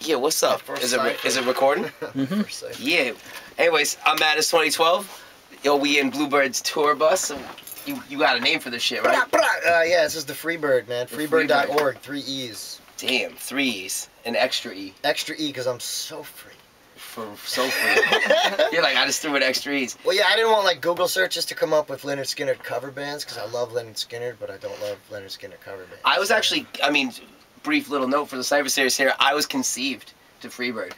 Yeah, what's up? Is it recording? Mm-hmm. Yeah. Anyways, I'm madness2012. Yo, we in Bluebird's tour bus. You got a name for this shit, right? Yeah, this is the Freebird, man. Freebird.org, 3 E's. Damn, 3 E's. An extra E. Extra E, because I'm so free. So free. You're like, I just threw in extra E's. Well, yeah, I didn't want, like, Google searches to come up with Lynyrd Skynyrd cover bands, because I love Lynyrd Skynyrd, but I don't love Lynyrd Skynyrd cover bands. I was actually, I mean, brief little note for the Cypher series here, I was conceived to Freebird.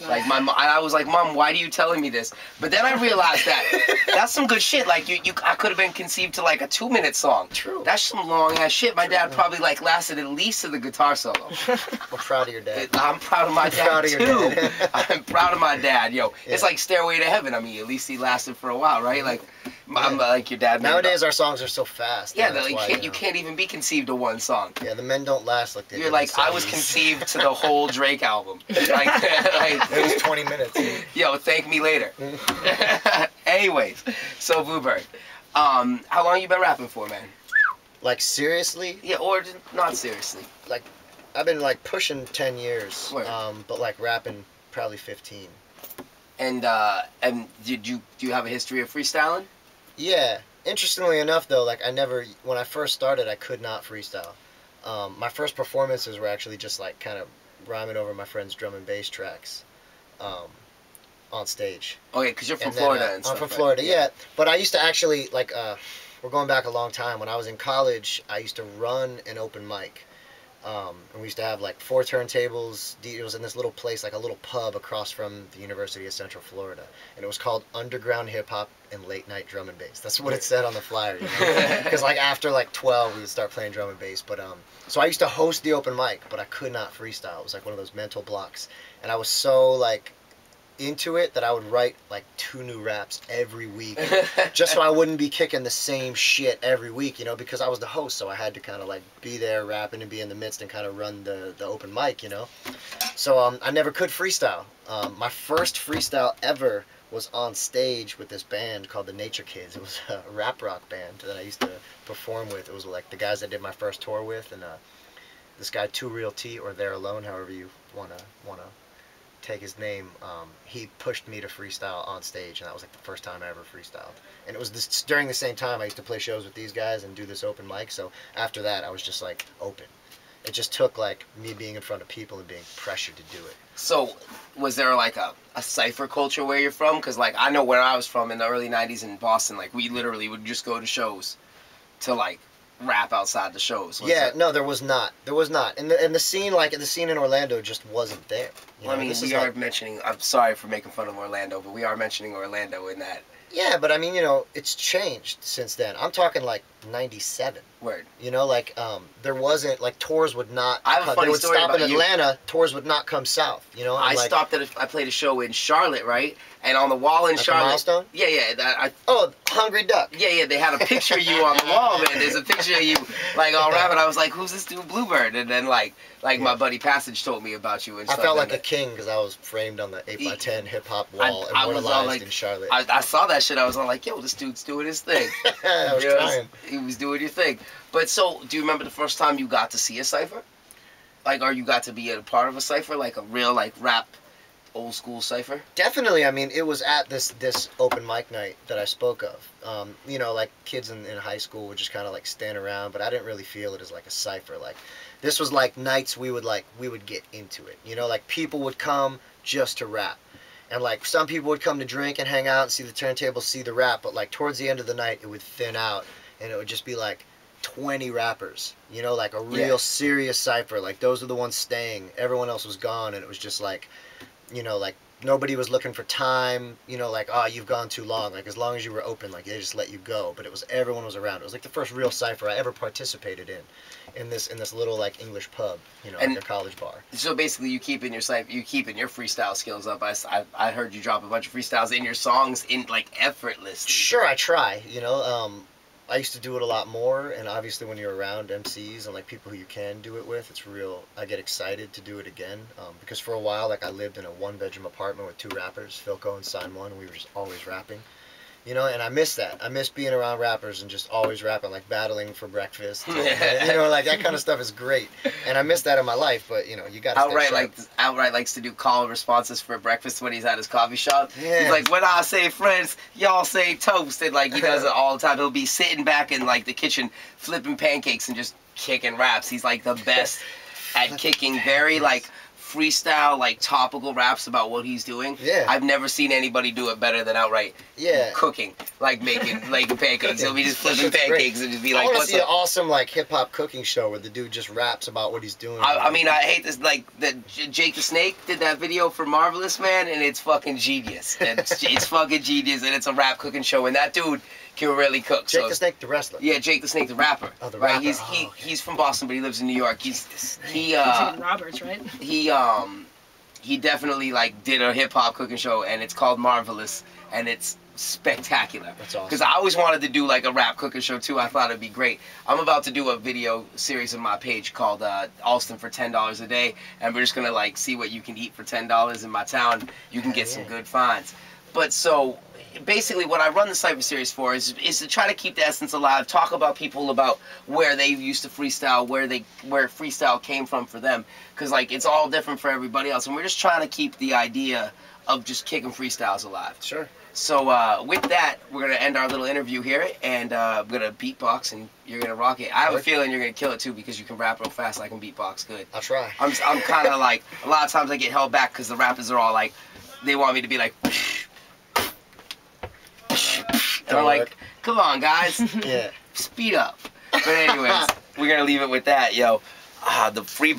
Like I was like, Mom, why are you telling me this? But then I realized that that's some good shit. Like I could have been conceived to like a 2-minute song. True. That's some long ass shit. My dad probably like lasted at least to the guitar solo. I'm proud of your dad. I'm proud of my dad too. I'm proud of my dad. Yo, yeah. It's like Stairway to Heaven. I mean, at least he lasted for a while, right? Like, I'm like your dad. Nowadays our songs are so fast. Yeah, you can't even be conceived to one song. Yeah, the men don't last like they You're like, I was conceived to the whole Drake album. Like it was 20 minutes. Yo, thank me later. Anyways, so Bluebird, how long you been rapping for, man? Like seriously? Yeah, or not seriously. Like, I've been like pushing 10 years. Word. But like rapping probably 15. And do you have a history of freestyling? Yeah. Interestingly enough, though, like when I first started, I could not freestyle. My first performances were actually just like kind of rhyming over my friend's drum and bass tracks on stage. Okay, because you're from Florida and stuff, I'm from Florida, yeah. But I used to actually, like, we're going back a long time. When I was in college, I used to run an open mic. And we used to have, like, 4 turntables. It was in this little place, like a little pub across from the University of Central Florida. And it was called Underground Hip Hop and Late Night Drum and Bass. That's what it said on the flyer, you know? Because, like, after, like, 12, we would start playing drum and bass. But, so I used to host the open mic, but I could not freestyle. It was, like, one of those mental blocks. And I was so, like, into it that I would write like 2 new raps every week just so I wouldn't be kicking the same shit every week, you know, because I was the host, so I had to kind of like be there rapping and be in the midst and kind of run the open mic, you know. So I never could freestyle. My first freestyle ever was on stage with this band called the Nature Kids. It was a rap rock band that I used to perform with. It was like the guys I did my first tour with, and this guy 2 Real T, or They're Alone, however you wanna take his name. He pushed me to freestyle on stage, and that was like the first time I ever freestyled. And it was during the same time I used to play shows with these guys and do this open mic, so after that I was just like open. It just took like me being in front of people and being pressured to do it. So was there like a cypher culture where you're from? Because like I know where I was from in the early 90s in Boston, like we literally would just go to shows to like rap outside the shows. No, there was not. There was not. And the scene, like the scene in Orlando, just wasn't there. Well, I mean, we are mentioning. I'm sorry for making fun of Orlando, but we are mentioning Orlando in that. Yeah, but I mean, you know, it's changed since then. I'm talking like '97. Word. You know, like there wasn't like tours would not. I have a funny story about you. They would stop in Atlanta. Tours would not come south. You know, I stopped at. I played a show in Charlotte, right? And on the wall in Charlotte. Milestone? Yeah. Oh, Hungry Duck. Yeah. They had a picture of you on the wall, man. There's a picture of you, like, all rapping. I was like, who's this dude, Bluebird? And then, like my buddy Passage told me about you and stuff. I felt like a king because I was framed on the 8x10 hip-hop wall and immortalized in Charlotte. I saw that shit. I was all like, yo, this dude's doing his thing. I was trying. He was doing your thing. But so, do you remember the first time you got to see a cypher? Like, or you got to be a part of a cypher? Like a real, like, rap old school cypher? Definitely. I mean, it was at this open mic night that I spoke of. You know, like kids in high school would just kind of like stand around, but I didn't really feel it as like a cypher. Like this was like nights we would get into it. You know, like people would come just to rap. And like some people would come to drink and hang out and see the turntables, see the rap, but like towards the end of the night it would thin out and it would just be like 20 rappers, you know, like a real serious cypher. Like those are the ones staying. Everyone else was gone, and it was just like, you know, like nobody was looking for time, you know, like, oh, you've gone too long. Like as long as you were open, like they just let you go. But it was everyone was around. It was like the first real cypher I ever participated in this little like English pub, you know, like a college bar. So basically, you keeping your freestyle skills up. I heard you drop a bunch of freestyles in your songs in like effortlessly. Sure, I try. You know, I used to do it a lot more, and obviously when you're around MCs and like people who you can do it with, it's real. I get excited to do it again because for a while, like I lived in a 1-bedroom apartment with 2 rappers, Philco and Sign One. And we were just always rapping, You know, and I miss that. I miss being around rappers and just always rapping, like battling for breakfast. You know, like that kind of stuff is great. And I miss that in my life, but you know, you got to stay sharp. Outright likes to do call responses for breakfast when he's at his coffee shop. Yeah. He's like, when I say friends, y'all say toast. And like he does it all the time. He'll be sitting back in like the kitchen flipping pancakes and just kicking raps. He's like the best at kicking very like freestyle, like topical raps about what he's doing. Yeah. I've never seen anybody do it better than Outright. Yeah. Cooking, like making pancakes. He'll be just flipping pancakes and just be like, I want to what's see up? an awesome like hip hop cooking show where the dude just raps about what he's doing. I mean, I hate this. Like Jake the Snake did that video for Marvelous, man, and it's fucking genius. It's fucking genius, and it's a rap cooking show, and that dude can really cook. Jake the Snake, the wrestler. Yeah, Jake the Snake, the rapper. Oh, the right? rapper. He's from Boston, but he lives in New York. He Roberts, right? He definitely like did a hip hop cooking show, and it's called Marvelous, and it's spectacular. That's awesome. Because I always wanted to do like a rap cooking show too. I thought it'd be great. I'm about to do a video series on my page called Alston for $10 a day, and we're just gonna like see what you can eat for $10 in my town. You can get some good finds. But so basically what I run the Cypher series for is to try to keep the essence alive, talk about people about where they used to freestyle, where freestyle came from for them, because like it's all different for everybody else, and we're just trying to keep the idea of just kicking freestyles alive. Sure. So with that, we're gonna end our little interview here, and I'm gonna beatbox, and you're gonna rock it. I have a feeling you're gonna kill it too, because you can rap real fast. I can beatbox good. I'll try. I'm kind of like, a lot of times I get held back because the rappers are all like, they want me to be like. And I'm like, come on, guys. Yeah. Speed up. But anyways, we're going to leave it with that, yo. The free